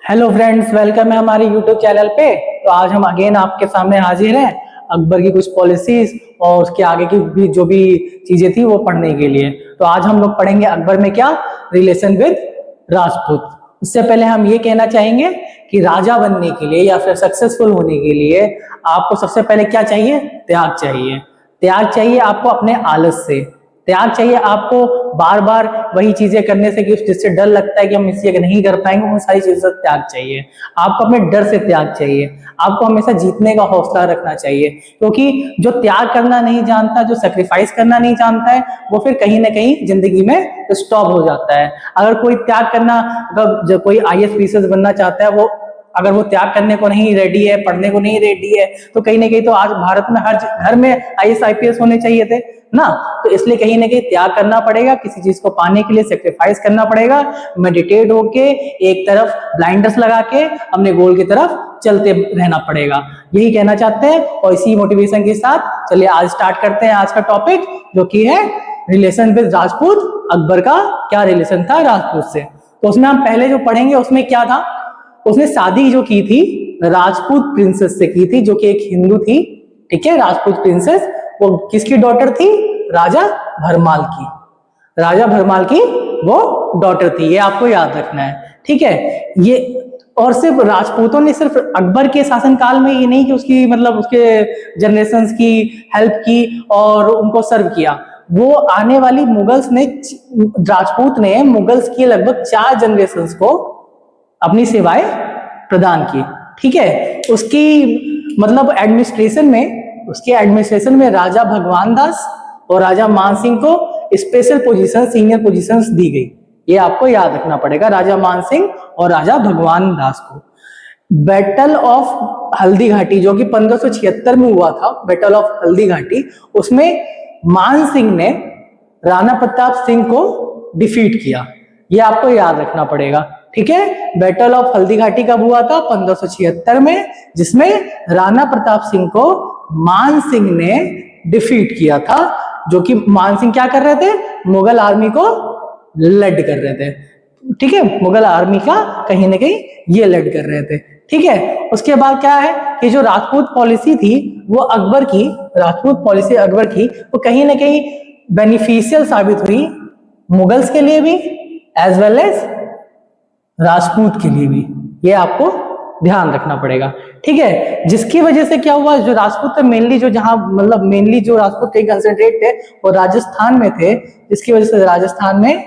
Hello friends, welcome है हमारे YouTube channel पे। तो आज हम अगेन आपके सामने हाजिर हैं अकबर की कुछ पॉलिसीज और उसके आगे की भी जो भी चीजें थी वो पढ़ने के लिए। तो आज हम लोग पढ़ेंगे अकबर में क्या रिलेशन विद राजपूत। उससे पहले हम ये कहना चाहेंगे कि राजा बनने के लिए या फिर सक्सेसफुल होने के लिए आपको सबसे पहले क्या चाहिए? त्याग चाहिए। त्याग चाहिए आपको अपने आलस से, त्याग चाहिए आपको बार बार वही चीजें करने से कि जिससे डर लगता है कि हम इसे नहीं कर पाएंगे, उन सारी चीजों से त्याग चाहिए आपको। अपने डर से त्याग चाहिए आपको। हमेशा जीतने का हौसला रखना चाहिए, क्योंकि जो त्याग करना नहीं जानता, जो सेक्रीफाइस करना नहीं जानता है, वो फिर कहीं ना कहीं जिंदगी में स्टॉप हो जाता है। अगर कोई त्याग करना, अगर जो कोई IAS PCS बनना चाहता है, वो अगर वो त्याग करने को नहीं रेडी है, पढ़ने को नहीं रेडी है, तो कहीं ना कहीं तो आज भारत में हर घर में IAS IPS होने चाहिए थे ना। तो इसलिए कहीं ना कहीं त्याग करना पड़ेगा, किसी चीज को पाने के लिए सेक्रीफाइस करना पड़ेगा। मेडिटेट होके एक तरफ ब्लाइंडर्स लगा के अपने गोल की तरफ चलते रहना पड़ेगा। यही कहना चाहते हैं और इसी मोटिवेशन के साथ चलिए आज स्टार्ट करते हैं आज का टॉपिक, जो कि है रिलेशन विद राजपूत। अकबर का क्या रिलेशन था राजपूत से। तो उसमें हम पहले जो पढ़ेंगे उसमें क्या था, उसने शादी जो की थी राजपूत प्रिंसेस से की थी, जो कि एक हिंदू थी। ठीक है, राजपूत प्रिंसेस वो किसकी डॉटर थी? राजा भरमाल की। राजा भरमाल की वो डॉटर थी, ये आपको याद रखना है। ठीक है, ये और सिर्फ राजपूतों ने सिर्फ अकबर के शासनकाल में ये नहीं कि उसकी मतलब उसके जनरेशंस की हेल्प की और उनको सर्व किया, वो आने वाली मुगल्स ने, राजपूत ने मुगल्स की लगभग 4 जनरेशंस को अपनी सेवाएं प्रदान की। ठीक है, उसकी मतलब एडमिनिस्ट्रेशन में राजा भगवान दास और राजा मान सिंह को स्पेशल पोजीशन, सीनियर पोजीशंस दी गई। ये आपको याद रखना पड़ेगा, राजा मान सिंह और राजा भगवान दास को। बैटल ऑफ हल्दी घाटी जो कि 1576 में हुआ था, बैटल ऑफ हल्दी घाटी, उसमें मान सिंह ने राणा प्रताप सिंह को डिफीट किया। ये आपको याद रखना पड़ेगा। ठीक है, बैटल ऑफ हल्दी घाटी कब हुआ था? 1576 में, जिसमें राणा प्रताप सिंह को मान सिंह ने डिफीट किया था। जो कि मान सिंह क्या कर रहे थे? मुगल आर्मी को लेड कर रहे थे। ठीक है, मुगल आर्मी का कहीं ना कहीं ये लेड कर रहे थे। ठीक है, उसके बाद क्या है कि जो राजपूत पॉलिसी थी वो अकबर की, राजपूत पॉलिसी अकबर की, वो कहीं ना कहीं बेनिफिशियल साबित हुई मुगल्स के लिए भी एज वेल एज राजपूत के लिए भी। ये आपको ध्यान रखना पड़ेगा। ठीक है, जिसकी वजह से क्या हुआ, जो राजपूत मेनली जो जहां मतलब मेनली जो राजपूत कहीं कंसेंट्रेट थे वो राजस्थान में थे, जिसकी वजह से राजस्थान में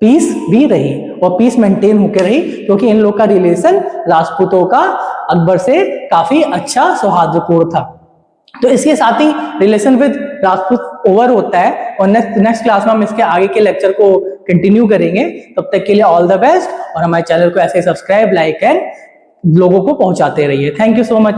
पीस भी रही और पीस मेंटेन होकर रही, क्योंकि इन लोग का रिलेशन राजपूतों का अकबर से काफी अच्छा सौहार्दपूर्ण था। तो इसके साथ ही रिलेशन विद राजपूत ओवर होता है और नेक्स्ट क्लास में हम इसके आगे के लेक्चर को कंटिन्यू करेंगे। तब तक के लिए ऑल द बेस्ट, और हमारे चैनल को ऐसे सब्सक्राइब, लाइक एंड लोगों को पहुंचाते रहिए। Thank you so much.